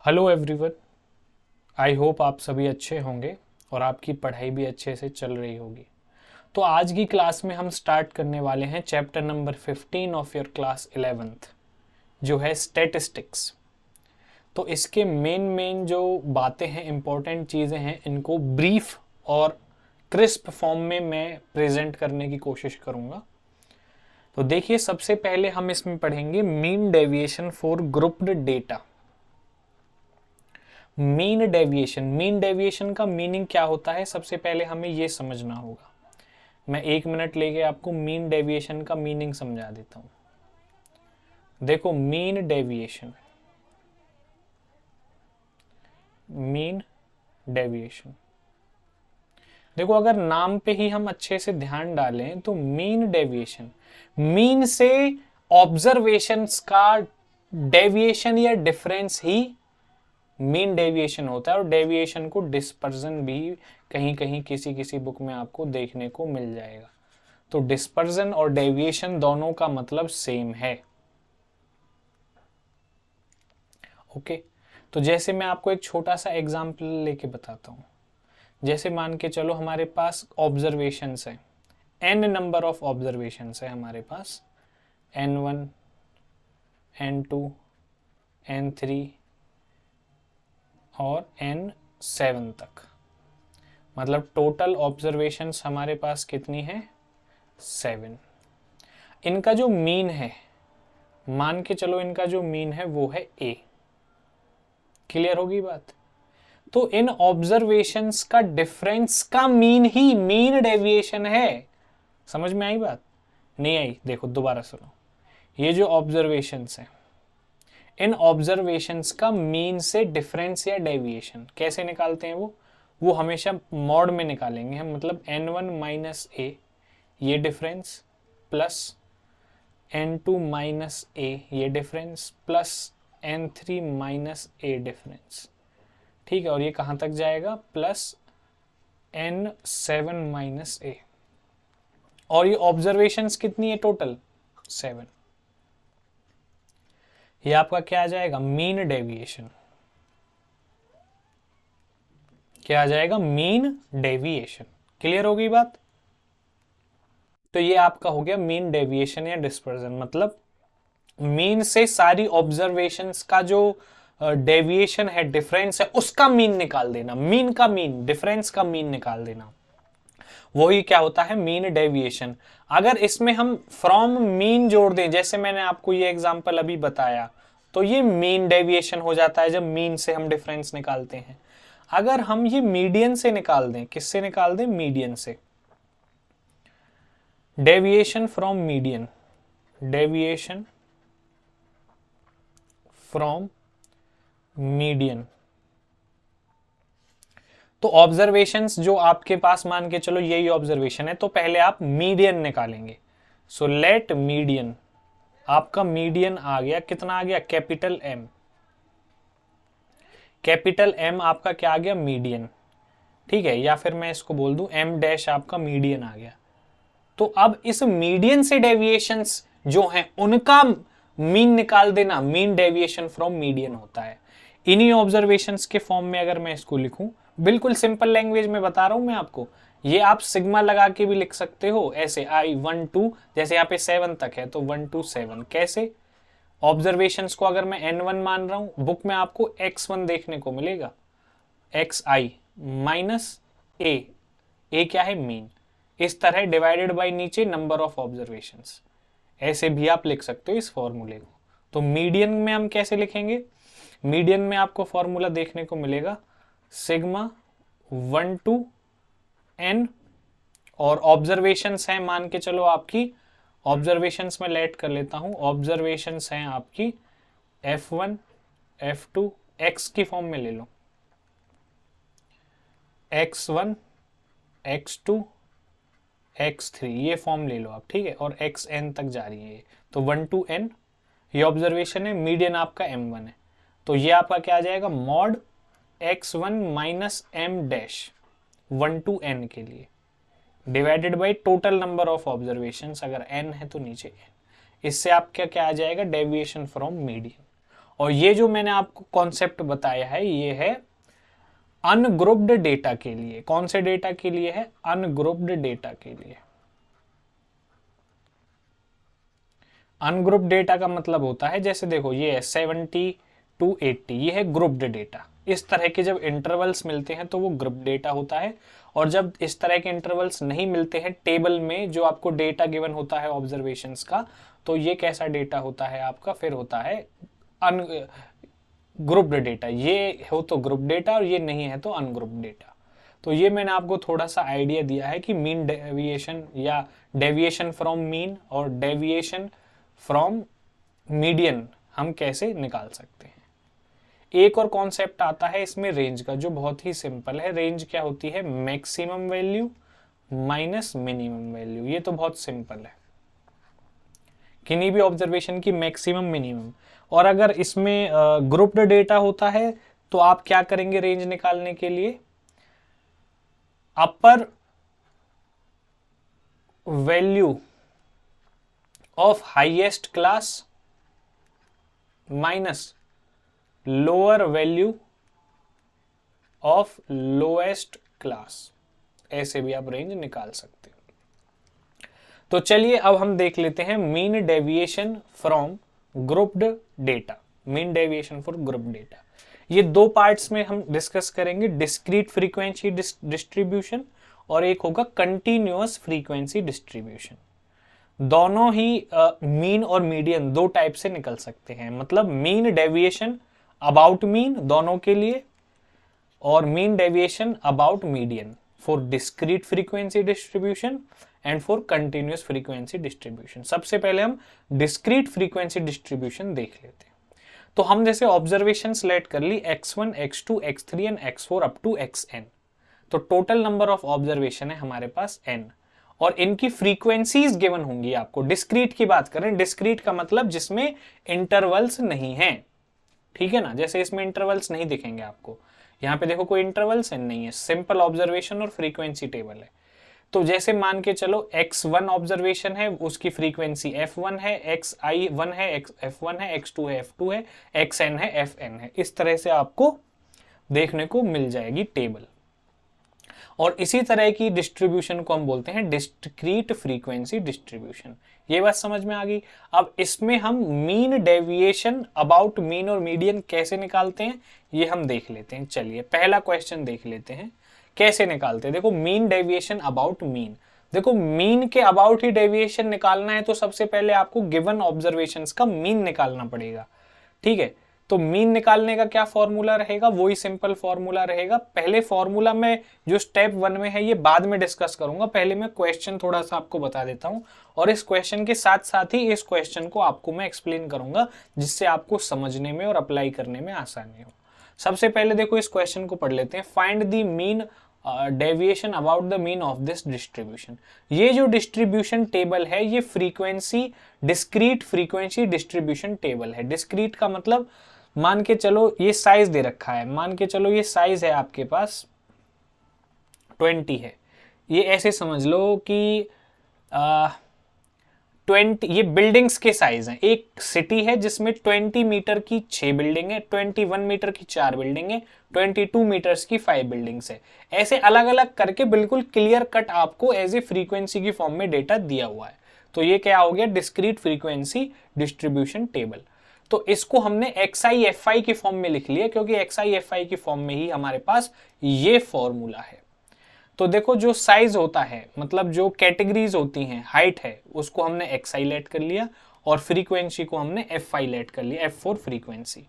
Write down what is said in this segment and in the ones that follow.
Hello everyone. I hope आप सभी अच्छे होंगे और आपकी पढ़ाई भी अच्छे से चल रही होगी। तो आज की क्लास में हम स्टार्ट करने वाले हैं chapter number 15 of your class 11th, जो है स्टैटिस्टिक्स। तो इसके मेन जो बातें हैं, इंपॉर्टेंट चीज़ें हैं, इनको ब्रीफ और क्रिस्प फॉर्म में मैं प्रेजेंट करने की कोशिश करूँगा। तो देखिए, सबसे पहले हम इसमें पढ़ेंगे mean deviation for grouped data. Mean deviation का मीनिंग क्या होता है, सबसे पहले हमें यह समझना होगा। मैं 1 मिनट लेके आपको मीन डेविएशन का मीनिंग समझा देता हूं। देखो, मीन डेविएशन देखो, अगर नाम पे ही हम अच्छे से ध्यान डालें तो मीन डेविएशन, मीन से ऑब्जर्वेशंस का डेविएशन या डिफरेंस ही मीन डेविएशन होता है। और डेविएशन को डिस्पर्जन भी कहीं कहीं किसी किसी बुक में आपको देखने को मिल जाएगा। तो डिस्पर्जन और डेविएशन दोनों का मतलब सेम है। ओके, तो जैसे मैं आपको एक छोटा सा एग्जांपल लेके बताता हूं। जैसे मान के चलो हमारे पास ऑब्जर्वेशंस है, n नंबर ऑफ ऑब्जर्वेशंस है हमारे पास, n1, n2, n3 और n7 तक। मतलब टोटल ऑब्जर्वेशंस हमारे पास कितनी है? 7। इनका जो मीन है, मान के चलो इनका जो मीन है वो है a। क्लियर होगी बात? तो इन ऑब्जर्वेशंस का डिफरेंस का मीन ही मीन डेविएशन है। समझ में आई बात? नहीं आई? देखो दोबारा सुनो। ये जो ऑब्जर्वेशंस है, इन ऑब्जर्वेशंस का मीन से डिफरेंस या डेविएशन कैसे निकालते हैं? वो हमेशा मॉड में निकालेंगे हम। मतलब n1 माइनस ए ये डिफरेंस, प्लस n2 माइनस ए ये डिफरेंस, प्लस n3 माइनस ए डिफरेंस। ठीक है, और ये कहां तक जाएगा? प्लस n7 माइनस ए। और ये ऑब्जर्वेशंस कितनी है टोटल? 7। ये आपका क्या आ जाएगा? Mean deviation. क्या आ जाएगा? Mean deviation. क्लियर हो गई बात? तो ये आपका हो गया मीन डेविएशन या डिस्पर्जन। मतलब मीन से सारी ऑब्जर्वेशंस का जो डेविएशन है, डिफरेंस है, उसका मीन निकाल देना। मीन का मीन, डिफरेंस का मीन निकाल देना, वही क्या होता है? Mean deviation. अगर इसमें हम फ्रॉम मीन जोड़ दें, जैसे मैंने आपको ये एग्जांपल अभी बताया, तो ये मीन डेविएशन हो जाता है जब मीन से हम डिफरेंस निकालते हैं। अगर हम ये मीडियन से निकाल दें, किससे निकाल दें? मीडियन से। Deviation from median, deviation from median. तो ऑब्जर्वेशंस जो आपके पास, मान के चलो यही ऑब्जर्वेशन है, तो पहले आप मीडियन निकालेंगे। सो लेट मीडियन, आपका मीडियन आ गया, कितना आ गया? Capital M. कैपिटल एम आपका क्या आ गया? मीडियन। ठीक है, या फिर मैं इसको बोल दूं एम डैश आपका मीडियन आ गया। तो अब इस मीडियन से डेविएशंस जो हैं उनका मीन निकाल देना, मीन डेविएशन फ्रॉम मीडियन होता है। इन्हीं ऑब्जर्वेशंस के फॉर्म में अगर मैं इसको लिखूं, बिल्कुल सिंपल लैंग्वेज में बता रहा हूं मैं आपको, ये आप सिग्मा लगा के भी लिख सकते हो ऐसे, I1 2, जैसे यहाँ पे 7 तक है तो 1 2 7। कैसे? ऑब्जर्वेशंस को अगर मैं n1 मान रहा हूं, बुक में आपको x1 देखने को मिलेगा, xi माइनस ए क्या है? मीन। इस तरह डिवाइडेड बाय नीचे नंबर ऑफ ऑब्जर्वेशंस, ऐसे भी आप लिख सकते हो इस फॉर्मूले को। तो मीडियन में हम कैसे लिखेंगे? मीडियन में आपको फॉर्मूला देखने को मिलेगा सिग्मा 1 to n, और ऑब्जर्वेशंस हैं मान के चलो आपकी, ऑब्जर्वेशंस में लेट कर लेता हूं, ऑब्जर्वेशंस हैं आपकी f1 f2, x की फॉर्म में ले लो, x1 x2 x3, ये फॉर्म ले लो आप। ठीक है, और xn तक जा रही है, तो 1 to n ये ऑब्जर्वेशन है, मीडियन आपका m1 है। तो ये आपका क्या आ जाएगा? Mod x1 minus m dash 1 to n के लिए, divided by total number of observations, अगर n है तो नीचे n। इससे आपका क्या आ जाएगा? Deviation from median. और ये जो मैंने आपको कॉन्सेप्ट बताया है ये है अनग्रुप्ड डेटा के लिए। कौन से डेटा के लिए है? अनग्रुप्ड डेटा के लिए। अनग्रुप्ड डेटा का मतलब होता है, जैसे देखो ये है 70 to 80, ये है ग्रुप्ड डेटा। इस तरह के जब इंटरवल्स मिलते हैं तो वो ग्रुप डेटा होता है, और जब इस तरह के इंटरवल्स नहीं मिलते हैं टेबल में जो आपको डेटा गिवन होता है ऑब्जर्वेशंस का, तो ये कैसा डेटा होता है आपका? फिर होता है ग्रुप्ड डेटा। ये हो तो ग्रुप डेटा और ये नहीं है तो अनग्रुप्ड डेटा। तो ये मैंने आपको थोड़ा सा आइडिया दिया है कि मीन डेविएशन या डेविएशन फ्रॉम मीन और डेविएशन फ्रॉम मीडियन हम कैसे निकाल सकते हैं। एक और कॉन्सेप्ट आता है इसमें रेंज का, जो बहुत ही सिंपल है। रेंज क्या होती है? Maximum value minus minimum value. ये तो बहुत सिंपल है, किन्हीं भी ऑब्जर्वेशन की मैक्सिमम मिनिमम। और अगर इसमें ग्रुप्ड डेटा होता है तो आप क्या करेंगे रेंज निकालने के लिए? अपर value of highest class minus lower value of lowest class, ऐसे भी आप रेंज निकाल सकते हो। तो चलिए अब हम देख लेते हैं mean deviation from grouped data. Mean deviation for group data, ये दो पार्ट्स में हम डिस्कस करेंगे, डिस्क्रीट फ्रीक्वेंसी डिस्ट्रीब्यूशन और एक होगा कंटिन्यूअस फ्रीक्वेंसी डिस्ट्रीब्यूशन। दोनों ही मीन और मीडियन दो टाइप से निकल सकते हैं, मतलब मीन डेविएशन अबाउट मीन दोनों के लिए, और mean deviation about median for discrete frequency distribution and for continuous frequency distribution. सबसे पहले हम डिस्क्रीट फ्रीक्वेंसी डिस्ट्रीब्यूशन देख लेते हैं। तो हम जैसे ऑब्जर्वेशन सेलेक्ट कर ली x1, x2, x3 and x4 up to xn, तो टोटल नंबर ऑफ ऑब्जर्वेशन है हमारे पास n, और इनकी फ्रीक्वेंसीज गिवन होंगी आपको। डिस्क्रीट की बात करें, डिस्क्रीट का मतलब जिसमें इंटरवल्स नहीं है, ठीक है ना। जैसे इसमें इंटरवल्स नहीं दिखेंगे आपको, यहाँ पे देखो कोई इंटरवल्स नहीं है, सिंपल ऑब्जर्वेशन और फ्रीक्वेंसी टेबल है। तो जैसे मान के चलो x1 ऑब्जर्वेशन है, उसकी फ्रीक्वेंसी f1 है, xi1 है, f1 है, x2 है, f2 है, xn है, fn है। इस तरह से आपको देखने को मिल जाएगी टेबल, और इसी तरह की डिस्ट्रीब्यूशन को हम बोलते हैं डिस्क्रीट फ्रीक्वेंसी डिस्ट्रीब्यूशन। ये बात समझ में आ गई। अब इसमें हम मीन डेविएशन अबाउट मीन और मीडियन कैसे निकालते हैं ये हम देख लेते हैं। चलिए पहला क्वेश्चन देख लेते हैं कैसे निकालते हैं। देखो मीन डेविएशन अबाउट मीन, देखो मीन के अबाउट ही डेविएशन निकालना है तो सबसे पहले आपको गिवन ऑब्जर्वेशंस का मीन निकालना पड़ेगा, ठीक है। तो मीन निकालने का क्या फॉर्मूला रहेगा? वही सिंपल फॉर्मूला रहेगा। पहले फॉर्मूला में जो स्टेप 1 में है ये बाद में डिस्कस करूंगा, पहले मैं क्वेश्चन थोड़ा सा आपको बता देता हूं, और इस क्वेश्चन के साथ साथ ही इस क्वेश्चन को आपको मैं एक्सप्लेन करूंगा जिससे आपको समझने में और अप्लाई करने में आसानी हो। सबसे पहले देखो इस क्वेश्चन को पढ़ लेते हैं। Find the mean deviation about the mean of this distribution. ये जो डिस्ट्रीब्यूशन टेबल है ये frequency discrete frequency distribution table है। डिस्क्रीट का मतलब मान के चलो ये साइज दे रखा है, मान के चलो ये साइज है आपके पास 20 है, ये ऐसे समझ लो कि 20 ये बिल्डिंग्स के साइज हैं। एक सिटी है जिसमें 20 मीटर की 6 बिल्डिंग है, 21 मीटर की 4 बिल्डिंग है, 22 मीटर्स की 5 बिल्डिंग्स है। ऐसे अलग अलग करके बिल्कुल क्लियर कट आपको एज ए फ्रीक्वेंसी की फॉर्म में डेटा दिया हुआ है। तो ये क्या हो गया? Discrete frequency distribution table. तो इसको हमने XI FI की फॉर्म में लिख लिया क्योंकि XI FI की फॉर्म में ही हमारे पास ये फॉर्मूला है। तो देखो जो साइज होता है मतलब जो कैटेगरीज होती हैं, हाइट है, उसको हमने XI लेट कर लिया और फ्रीक्वेंसी को हमने FI लेट कर लिया, F फॉर फ्रीक्वेंसी।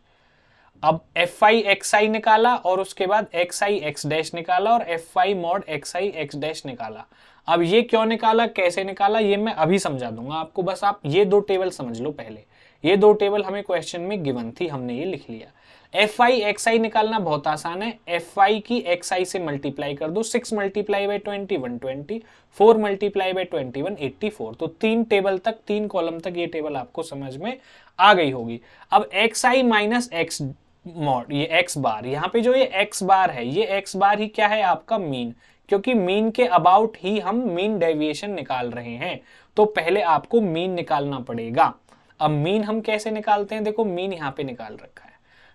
अब FI XI निकाला और उसके बाद XI X डैश निकाला और FI mod XI X dash निकाला। अब ये क्यों निकाला, कैसे निकाला, ये मैं अभी समझा दूंगा आपको, बस आप ये दो टेबल समझ लो पहले। ये दो टेबल हमें क्वेश्चन में गिवन थी, हमने ये लिख लिया। FI XI निकालना बहुत आसान है, FI की XI से मल्टीप्लाई कर दो, 6 मल्टीप्लाई बाई 20 120, 4 मल्टीप्लाई बाई 21 84। तो 3 टेबल तक, 3 कॉलम तक ये टेबल आपको समझ में आ गई होगी। अब XI माइनस X मॉड, ये X बार, यहाँ पे जो ये X बार है, ये X बार ही क्या है? आपका मीन, क्योंकि मीन के अबाउट ही हम मीन डेविएशन निकाल रहे हैं। तो पहले आपको मीन निकालना पड़ेगा। अब मीन हम कैसे निकालते हैं, देखो मीन यहाँ पे निकाल रखा है।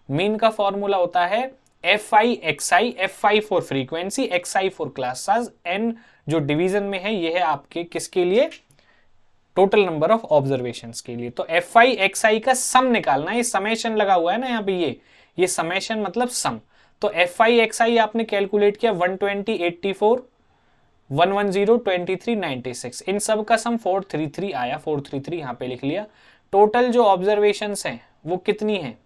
मीन का फॉर्मूला होता है FI for frequency, XI for class size, N जो डिवीजन में है ये है आपके किसके लिए, टोटल नंबर ऑफ ऑब्जर्वेशंस के लिए। तो FI का सम निकालना है, ये समेशन लगा हुआ है ना यहाँ पे, ये समेशन मतलब सम। तो FI आपने कैलकुलेट किया 120, 84, 110, 23, 96, इन सब का सम 433 आया, 433 यहाँ पे लिख लिया। टोटल जो ऑब्जर्वेशंस हैं वो कितनी है,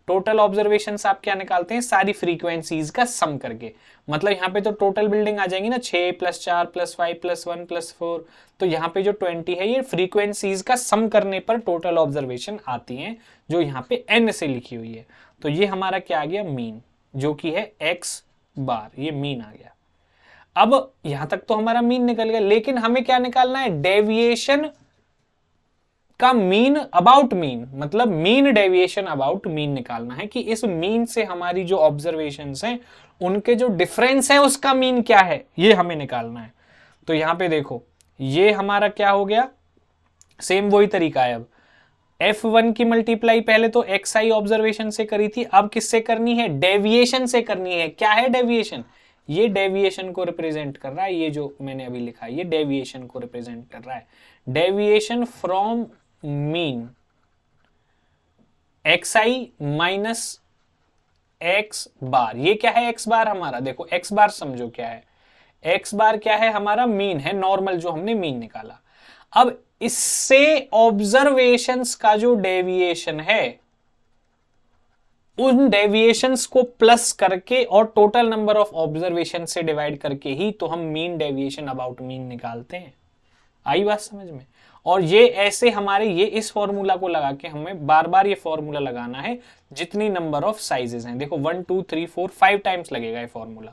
टोटल ऑब्जर्वेशंस आप क्या निकालते हैं, सारी फ्रीक्वेंसीज का सम करके। मतलब यहाँ पे तो टोटल बिल्डिंग आ जाएंगी ना, 6 + 4 + 5 + 1 + 4, तो यहाँ पे जो 20 है ये फ्रीक्वेंसीज का सम करने पर टोटल ऑब्जर्वेशन आती हैं, जो यहाँ पे n से लिखी हुई है। तो ये हमारा क्या आ गया, मीन, जो कि है x बार, ये मीन आ गया। अब यहां तक तो हमारा मीन निकल गया, लेकिन हमें क्या निकालना है, डेविएशन का मीन अबाउट मीन, मतलब मीन डेविएशन अबाउट मीन निकालना है कि इस मीन से हमारी जो ऑब्जर्वेशंस हैं उनके जो डिफरेंस है उसका मीन क्या है, ये हमें निकालना है। तो यहां पे देखो ये हमारा क्या हो गया, सेम वही तरीका है। अब F1 की मल्टीप्लाई पहले तो XI ऑब्जर्वेशन से करी थी, अब किससे करनी है, डेविएशन से करनी है। क्या है डेविएशन, ये डेविएशन को रिप्रेजेंट कर रहा है, ये जो मैंने अभी लिखा है ये डेविएशन को रिप्रेजेंट कर रहा है। Deviation from mean, XI minus X बार, ये क्या है X बार हमारा, देखो X बार समझो क्या है, X बार क्या है, हमारा मीन है, नॉर्मल जो हमने मीन निकाला। अब इससे ऑब्जर्वेशंस का जो डेविएशन है उन डेविएशंस को प्लस करके और टोटल नंबर ऑफ ऑब्जर्वेशन से डिवाइड करके ही तो हम मीन डेविएशन अबाउट मीन निकालते हैं। आई बात समझ में। और ये ऐसे हमारे ये इस फॉर्मूला को लगा के हमें बार बार ये फॉर्मूला लगाना है जितनी नंबर ऑफ साइजेस हैं। देखो 1 2 3 4 5 टाइम्स लगेगा ये फॉर्मूला,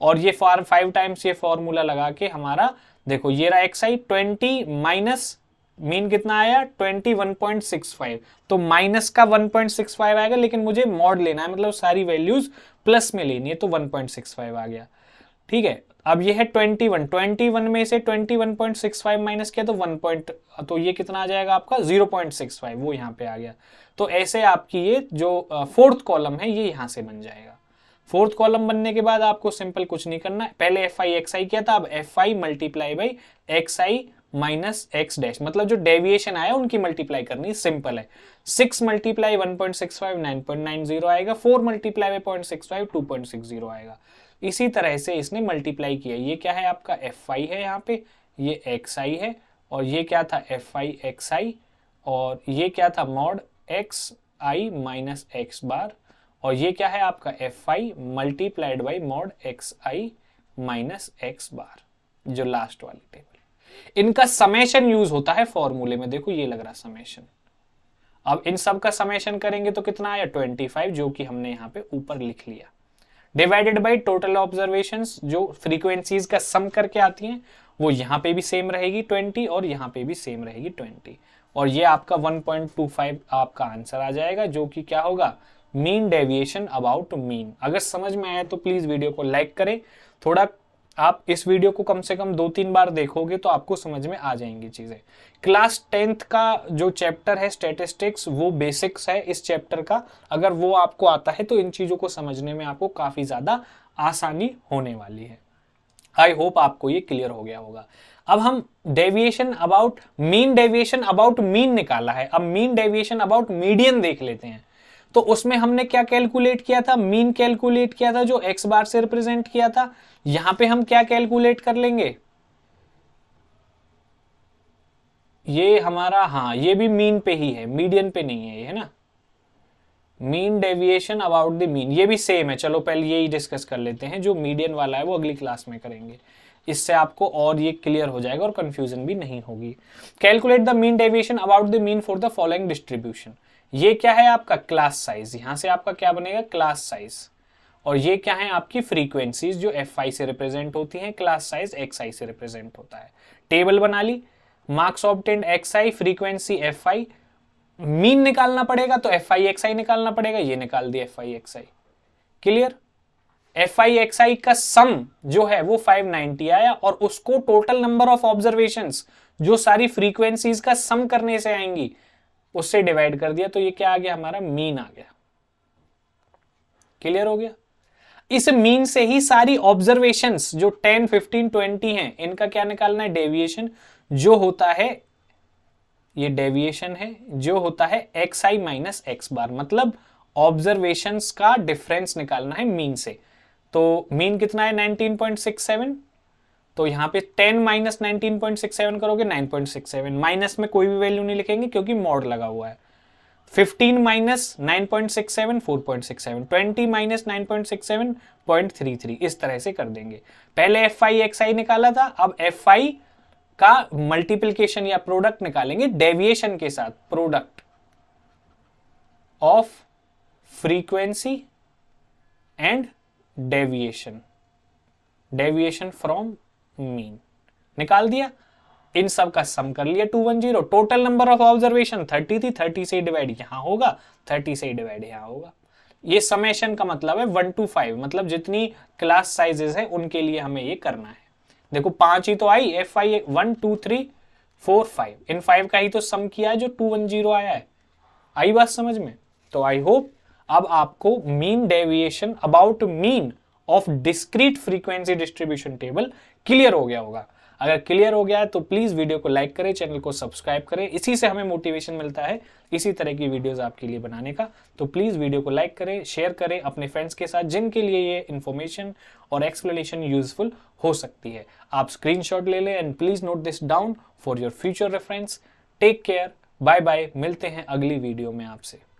और ये 5 टाइम्स ये फॉर्मूला लगा के हमारा देखो ये रहा XI 20 माइनस मीन कितना आया 21.65, तो माइनस का 1.65 आएगा, लेकिन मुझे मॉड लेना है, मतलब सारी वैल्यूज प्लस में लेनी है, तो 1.65 आ गया। ठीक है, अब ये है 21 में से 21.65 माइनस किया तो 1 तो ये कितना आ जाएगा आपका 0.65, वो यहाँ पे आ गया। तो ऐसे आपकी ये जो फोर्थ कॉलम है ये यहाँ से बन जाएगा। फोर्थ कॉलम बनने के बाद आपको सिंपल कुछ नहीं करना है, पहले FI XI किया था, अब FI multiply by XI minus X dash, मतलब जो डेविएशन आया उनकी मल्टीप्लाई करनी, सिंपल है। 6 मल्टीप्लाई 1.65 9.90 आएगा, 4 मल्टीप्लाई 0.65 2.60 आएगा। इसी तरह से इसने मल्टीप्लाई किया, ये क्या है आपका FI है, यहाँ पे ये XI है, और ये क्या था FI XI, और ये क्या था मॉड XI माइनस X बार, और ये क्या है आपका FI multiplied by mod XI minus X बार, जो लास्ट वाली टेबल। इनका समेशन यूज होता है फॉर्मूले में, देखो ये लग रहा समेशन। अब इन सब का समेशन करेंगे तो कितना आया 25, जो कि हमने यहाँ पे ऊपर लिख लिया, डिवाइडेड बाई टोटल ऑब्जर्वेशंस, जो फ्रीक्वेंसीज का सम करके आती हैं वो यहाँ पे भी सेम रहेगी 20, और यहाँ पे भी सेम रहेगी 20, और ये आपका 1.25 आपका आंसर आ जाएगा, जो कि क्या होगा, मीन डेविएशन अबाउट मीन। अगर समझ में आया तो प्लीज वीडियो को लाइक करें, थोड़ा आप इस वीडियो को कम से कम 2-3 बार देखोगे तो आपको समझ में आ जाएंगी चीजें। क्लास 10th का जो चैप्टर है स्टैटिस्टिक्स, वो बेसिक्स है इस चैप्टर का, अगर वो आपको आता है तो इन चीजों को समझने में आपको काफी ज्यादा आसानी होने वाली है। आई होप आपको ये क्लियर हो गया होगा। अब हम डेविएशन अबाउट मीन निकाला है, अब मीन डेविएशन अबाउट मीडियन देख लेते हैं। तो उसमें हमने क्या कैलकुलेट किया था, मीन कैलकुलेट किया था जो X बार से रिप्रेजेंट किया था। यहां पे हम क्या कैलकुलेट कर लेंगे, ये हमारा, हाँ ये भी मीन पे ही है, मीडियन पे नहीं है ये, है ना। Mean deviation about the mean, ये भी सेम है। चलो पहले यही डिस्कस कर लेते हैं, जो मीडियन वाला है वो अगली क्लास में करेंगे, इससे आपको और ये क्लियर हो जाएगा और कंफ्यूजन भी नहीं होगी। Calculate the mean deviation about the mean for the following distribution, ये क्या है आपका क्लास साइज, यहां से आपका क्या बनेगा क्लास साइज, और ये क्या है आपकी फ्रीक्वेंसीज जो FI से रिप्रेजेंट होती हैं, क्लास साइज XI से रिप्रेजेंट होता है। टेबल बना ली, marks obtained XI, frequency FI, mean निकालना पड़ेगा तो FI XI निकालना पड़ेगा, ये निकाल दिया FI XI, clear. FI XI का सम जो है वो 590 आया, और उसको टोटल नंबर ऑफ ऑब्जर्वेशंस जो सारी फ्रीक्वेंसीज का सम करने से आएंगी उससे डिवाइड कर दिया, तो ये क्या आ गया हमारा मीन आ गया। क्लियर हो गया। इस मीन से ही सारी ऑब्जर्वेशंस जो 10, 15, 20 हैं इनका क्या निकालना है, डेविएशन जो होता है, ये डेविएशन है जो होता है xi माइनस एक्स बार, मतलब ऑब्जर्वेशंस का डिफरेंस निकालना है मीन से। तो मीन कितना है 19.67, तो यहां पे 10 माइनस 19.67 करोगे 9.67, माइनस में कोई भी वैल्यू नहीं लिखेंगे क्योंकि मॉड लगा हुआ है। 15 माइनस 9.67 4.67, 20 माइनस 9.67 0.33, इस तरह से कर देंगे। पहले fi xi निकाला था, अब fi का मल्टीप्लिकेशन या प्रोडक्ट निकालेंगे डेविएशन के साथ, product of frequency and deviation, deviation from mean निकाल दिया, इन सब का सम कर लिया 210। टोटल नंबर ऑफ ऑब्जर्वेशन 30 थी, 30 से डिवाइड यहां होगा, 30 से डिवाइड यहां होगा। ये समेशन का मतलब है 1 to 5, मतलब जितनी क्लास साइजेस है उनके लिए हमें ये करना है। देखो 5 ही तो आई, एफ आई 1 2 3 4 5, इन 5 का ही तो सम किया है जो 210 आया है। आई बात समझ में? तो आई होप अब आपको mean deviation about mean of discrete frequency distribution table clear हो गया होगा। अगर क्लियर हो गया है तो प्लीज वीडियो को लाइक करें, चैनल को सब्सक्राइब करें, इसी से हमें मोटिवेशन मिलता है इसी तरह की वीडियोस आपके लिए बनाने का। तो प्लीज वीडियो को लाइक करें, शेयर करें अपने फ्रेंड्स के साथ जिनके लिए ये इन्फॉर्मेशन और एक्सप्लेनेशन यूजफुल हो सकती है। आप स्क्रीनशॉट ले लें and please note this down for your future reference. Take care, bye bye, मिलते हैं अगली वीडियो में आपसे।